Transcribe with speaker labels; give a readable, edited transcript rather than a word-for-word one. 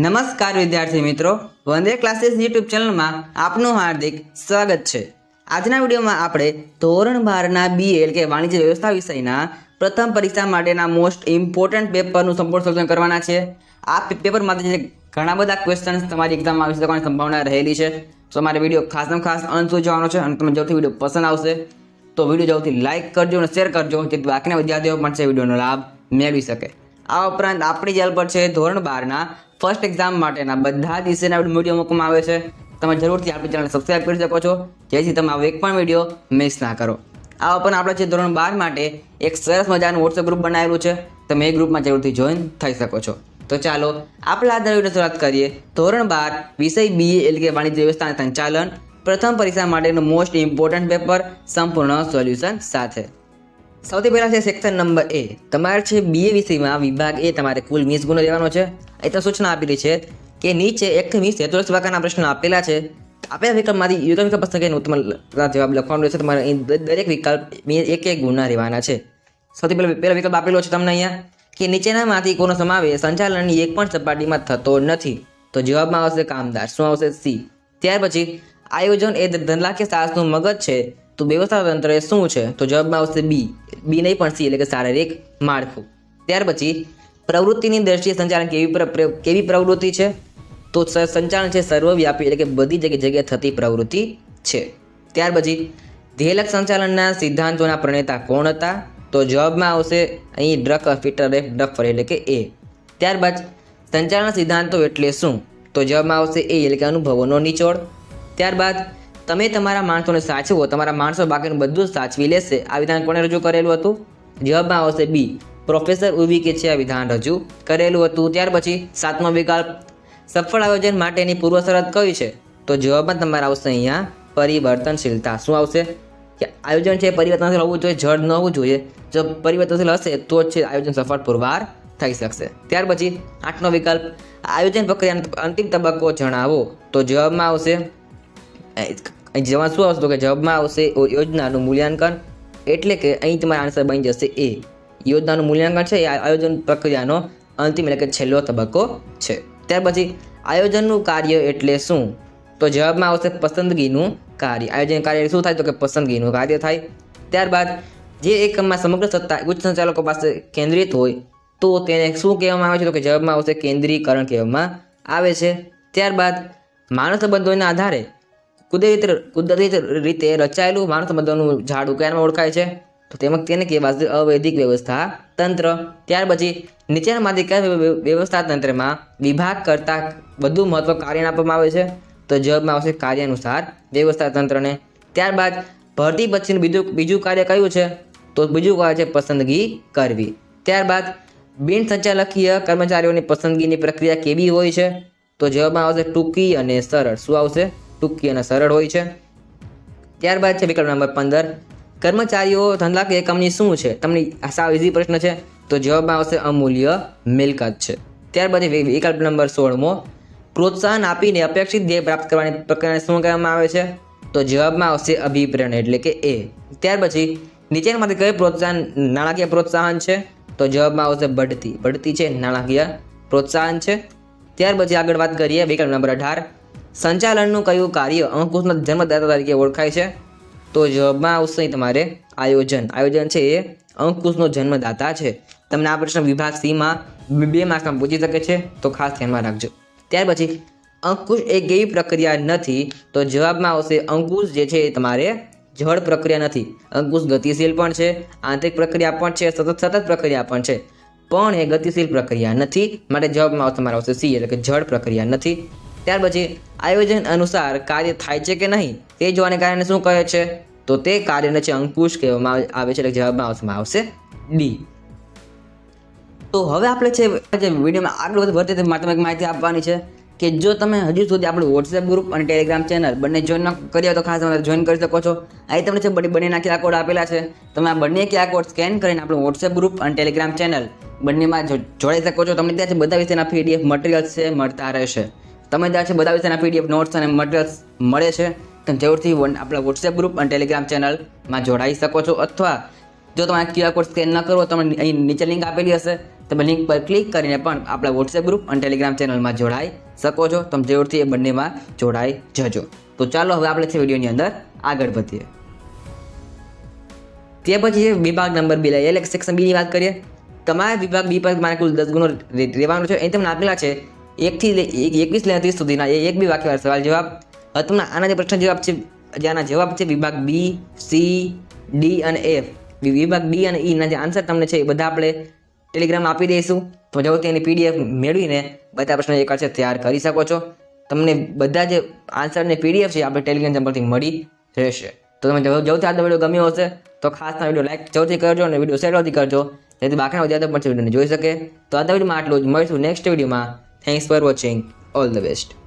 Speaker 1: નમસ્કાર વિદ્યાર્થી મિત્રો, વંદે ક્લાસીસ યુટ્યુબ ચેનલમાં આપનું હાર્દિક સ્વાગત છે। આજના વિડીયોમાં આપણે ધોરણ 12ના BA એટલે કે વાણિજ્ય વ્યવસ્થા વિષયના પ્રથમ પરીક્ષા માટેના મોસ્ટ ઇમ્પોર્ટન્ટ પેપરનું સંપૂર્ણ સોલ્યુશન કરવાના છે। આ પેપરમાંથી ઘણા બધા ક્વેશ્ચન્સ તમારી એક્ઝામમાં આવી શકવાની સંભાવના રહેલી છે, તો તમારે વિડીયો ખાસમાં ખાસ અંત સુધી જોવાનો છે અને તમને જોથી વિડીયો પસંદ આવશે તો વિડીયો જલ્દી લાઇક કરજો અને શેર કરજો, જેથી બાકીના વિદ્યાર્થીઓ પણ છે વિડીયોનો લાભ મેળવી શકે। આ ઉપરાંત આપણી ચેનલ પર છે ધોરણ 12ના ફર્સ્ટ એક્ઝામ માટેના બધા જ વિષયના વિડીયો મૂકવામાં આવે છે। તમે જરૂરથી આપણી ચેનલને સબસ્ક્રાઇબ કરી શકો છો, જેથી તમે આવો એક પણ વિડીયો મિસ ના કરો। આ ઉપરાંત આપણે છે ધોરણ 12 માટે એક સરસ મજાનું વોટ્સએપ ગ્રુપ બનાવેલું છે, તમે એ ગ્રુપમાં જરૂરથી જોઈન થઈ શકો છો। તો ચાલો આપણે આજના વિડીયો શરૂઆત કરીએ। ધોરણ 12 વિષય BA એટલે કે વાણિજ્ય વ્યવસ્થા અને સંચાલન પ્રથમ પરીક્ષા માટેનું મોસ્ટ ઇમ્પોર્ટન્ટ પેપર સંપૂર્ણ સોલ્યુશન સાથે। સૌથી પહેલાં છે સેક્શન નંબર A। તમારે છે BA વિષયમાં વિભાગ A તમારે કુલ 20 ગુણ લેવાનો છે। એ તો સૂચના આપેલી છે કે નીચે 1 થી 20 હેતુલક્ષ વાક્યના પ્રશ્નો આપેલા છે। આપેલા વિકલ્પમાંથી યોગ્ય વિકલ્પ પસંદ કરીને તમારે જવાબ લખવાનો રહેશે। તમારે અહીં દરેક વિકલ્પ 1-1 ગુણના રહેવાના છે। સૌથી પહેલો વિકલ્પ આપેલો છે તમને અહીંયા કે નીચેનામાંથી કોનો સમાવેશ સંચાલનની એક પણ સપાટીમાં થતો નથી, તો જવાબમાં આવશે કામદાર। શું આવશે? C। ત્યાર પછી આયોજન એ ધનલાખ્ય શાસ્ત્રનું મગજ છે, તો વ્યવસ્થા તંત્ર એ શું છે? તો જવાબમાં આવશે B નહીં પણ C એટલે કે શારીરિક માળખું। ત્યાર પછી પ્રવૃત્તિની દ્રષ્ટિએ સંચાલન કેવી પ્રવૃત્તિ છે? તો સંચાલન છે સર્વવ્યાપી એટલે કે બધી જગ્યાએ થતી પ્રવૃત્તિ છે। ત્યાર પછી ધ્યેયલક્ષ સંચાલનના સિદ્ધાંતોના પ્રણેતા કોણ હતા? તો જવાબમાં આવશે અહીં ડફર એટલે કે A। ત્યારબાદ સંચાલન સિદ્ધાંતો એટલે શું? તો જવાબમાં આવશે A એટલે કે અનુભવોનો નિચોડ। ત્યારબાદ તમે તમારા માણસોને સાચવો, તમારા માણસો બાકીનું બધું જ સાચવી લેશે, આ વિધાન કોણે રજૂ કરેલું હતું? જવાબમાં આવશે B પ્રોફેસર ઉર્વિકે છે આ વિધાન રજૂ કરેલું હતું। ત્યાર પછી 7મો વિકલ્પ સફળ આયોજન માટેની પૂર્વ શરત કઈ છે? તો જવાબમાં તમારે આવશે અહીંયા પરિવર્તનશીલતા। શું આવશે? કે આયોજન છે પરિવર્તનશીલ હોવું જોઈએ, જડ ન હોવું જોઈએ। જો પરિવર્તનશીલ હશે તો જ છે આયોજન સફળ પુરવાર થઈ શકશે। ત્યાર પછી 8મો વિકલ્પ આયોજન પ્રક્રિયાનો અંતિમ તબક્કો જણાવો, તો જવાબમાં આવશે શું આવશે? તો કે જવાબમાં આવશે યોજનાનું મૂલ્યાંકન, એટલે કે અહીં તમારા આન્સર બની જશે A યોજનાનું મૂલ્યાંકન છે એ આયોજન પ્રક્રિયાનો અંતિમ એટલે કે છેલ્લો તબક્કો છે। ત્યાર પછી આયોજનનું કાર્ય એટલે શું? તો જવાબમાં આવશે પસંદગીનું કાર્ય। આયોજન કાર્ય શું થાય? તો કે પસંદગીનું કાર્ય થાય। ત્યારબાદ જે એકમમાં સમગ્ર સત્તા ઉચ્ચ સંચાલકો પાસે કેન્દ્રિત હોય તો તેને શું કહેવામાં આવે છે? તો કે જવાબમાં આવશે કેન્દ્રીકરણ કહેવામાં આવે છે। ત્યારબાદ માનવ સંબંધોના આધારે કુદરતી રીતે રચાયેલું માનવ સંબંધોનું ઝાડું કયામાં ઓળખાય છે? તો તેમાં તેને કહેવાશે અવૈધિક વ્યવસ્થા તંત્ર। ત્યાર પછી નીચેનામાંથી કયા વ્યવસ્થા તંત્રમાં વિભાગ કરતાં વધુ મહત્વ કાર્યને આપવામાં આવે છે? તો જવાબમાં આવશે કાર્યાનુસાર વ્યવસ્થા તંત્રને। ત્યારબાદ ભરતી પછીનું બીજું કાર્ય કયું છે? તો બીજું કાર્ય છે પસંદગી કરવી। ત્યારબાદ બિન સંચાલકીય કર્મચારીઓની પસંદગીની પ્રક્રિયા કેવી હોય છે? તો જવાબમાં આવશે ટૂંકી અને સરળ। શું આવશે? ટૂંકી અને સરળ હોય છે। ત્યારબાદ છે વિકલ્પ નંબર 15 કર્મચારીઓ ધનલાખ્ય એકમની શું છે? તમને સાવ ઇઝી પ્રશ્ન છે, તો જવાબમાં આવશે અમૂલ્ય મિલકત છે। ત્યારબાદ વિકલ્પ નંબર 16મો પ્રોત્સાહન આપીને અપેક્ષિત ધ્યેય પ્રાપ્ત કરવાની પ્રક્રિયાને શું કહેવામાં આવે છે? તો જવાબમાં આવશે અભિપ્રેરણ એટલે કે A। ત્યાર પછી નીચેનામાંથી કયું પ્રોત્સાહન નાણાકીય પ્રોત્સાહન છે? તો જવાબમાં આવશે બઢતી છે નાણાકીય પ્રોત્સાહન છે। ત્યાર પછી આગળ વાત કરીએ વિકલ્પ નંબર 18 સંચાલનનું કયું કાર્ય અંકુશના જન્મદાતા તરીકે ઓળખાય છે? તો જવાબમાં આવશે તમારે આયોજન છે એ અંકુશનો જન્મદાતા છે। તમને આ પ્રશ્ન વિભાગ C-માં 2 માર્ક્સમાં પૂછી શકે છે, તો ખાસ ધ્યાનમાં રાખજો। ત્યાર પછી અંકુશ એ કેવી પ્રક્રિયા નથી? તો જવાબમાં આવશે અંકુશ જે છે એ તમારે જળ પ્રક્રિયા નથી। અંકુશ ગતિશીલ પણ છે, આંતરિક પ્રક્રિયા પણ છે, સતત પ્રક્રિયા પણ છે, પણ એ ગતિશીલ પ્રક્રિયા નથી, માટે જવાબમાં તમારે આવશે C એટલે કે જળ પ્રક્રિયા નથી। ત્યાર પછી આયોજન અનુસાર કાર્ય થાય છે કે નહીં તે જોવાને કારણે શું કહે છે? તો તે કાર્યને છે અંકુશ કહેવામાં આવે છે, એટલે જવાબમાં આવશે D। તો હવે આપણે છે વિડીયોમાં આગળ વધતી માત્ર માહિતી આપવાની છે કે જો તમે હજુ સુધી આપણું વોટ્સએપ ગ્રુપ અને ટેલિગ્રામ ચેનલ બંને જોઈન ન કર્યા તો ખાસ તમે જોઈન કરી શકો છો। અહીં તમને છે બંનેના QR કોડ આપેલા છે, તમે આ બંને QR કોડ સ્કેન કરીને આપણું વોટ્સએપ ગ્રુપ અને ટેલિગ્રામ ચેનલ બંનેમાં જોડાઈ શકો છો। તમને ત્યાં છે બધા વિષયના PDF મટીરિયલ્સ છે મળતા રહેશે। તમે ત્યાં છે બધા વિષયના PDF નોટ્સ અને મટીરિયલ્સ મળે છે, તમે જરૂરથી આપણા વોટ્સએપ ગ્રુપ અને ટેલિગ્રામ ચેનલમાં જોડાઈ શકો છો। અથવા જો તમારે QR કોડ સ્કેન ન કરવો તો તમને અહીં નીચે લિંક આપેલી હશે, તમે લિંક પર ક્લિક કરીને પણ આપણા વોટ્સએપ ગ્રુપ અને ટેલિગ્રામ ચેનલમાં જોડાઈ શકો છો. તમે જરૂરથી એ બંનેમાં જોડાઈ જજો. તો ચાલો હવે આપણે વિડીયોની અંદર આગળ વધીએ. ત્યાર પછી વિભાગ નંબર 2 લઈએ, એટલે સેક્શન બી ની વાત કરીએ. તમારા વિભાગ બી પર મારે કુલ 10 ગુણો રહેવાનું છે. અહીં તમને આપેલા છે 1 થી 21 લઈને 30 સુધીના એક બી વાક્યવાળા સવાલ જવાબ. હવે તમને આના જે પ્રશ્ન જવાબ છે, જેના જવાબ છે વિભાગ બી, સી, ડી અને એફ. વિભાગ બી અને ઈ ના જે આન્સર તમને છે એ બધા આપણે ટેલિગ્રામમાં આપી દઈશું. તો જો તેની પીડીએફ મેળવીને બધા પ્રશ્નો એક છે તૈયાર કરી શકો છો. તમને બધા જે આન્સરની પીડીએફ છે આપણે ટેલિગ્રામ ચેનલ પરથી મળી રહેશે. તો તમે જવથી આજનો વિડીયો ગમ્યો હશે તો ખાસ વિડીયો લાઈક જરૂરથી કરજો અને વિડીયો શેર જરૂરથી કરજો, જેથી બાકીના વિદ્યાર્થીઓ પણ વિડીયોને જોઈ શકે. તો આજના વિડીયોમાં આટલું જ. મળીશું નેક્સ્ટ વિડીયોમાં. Thanks for watching. All the best.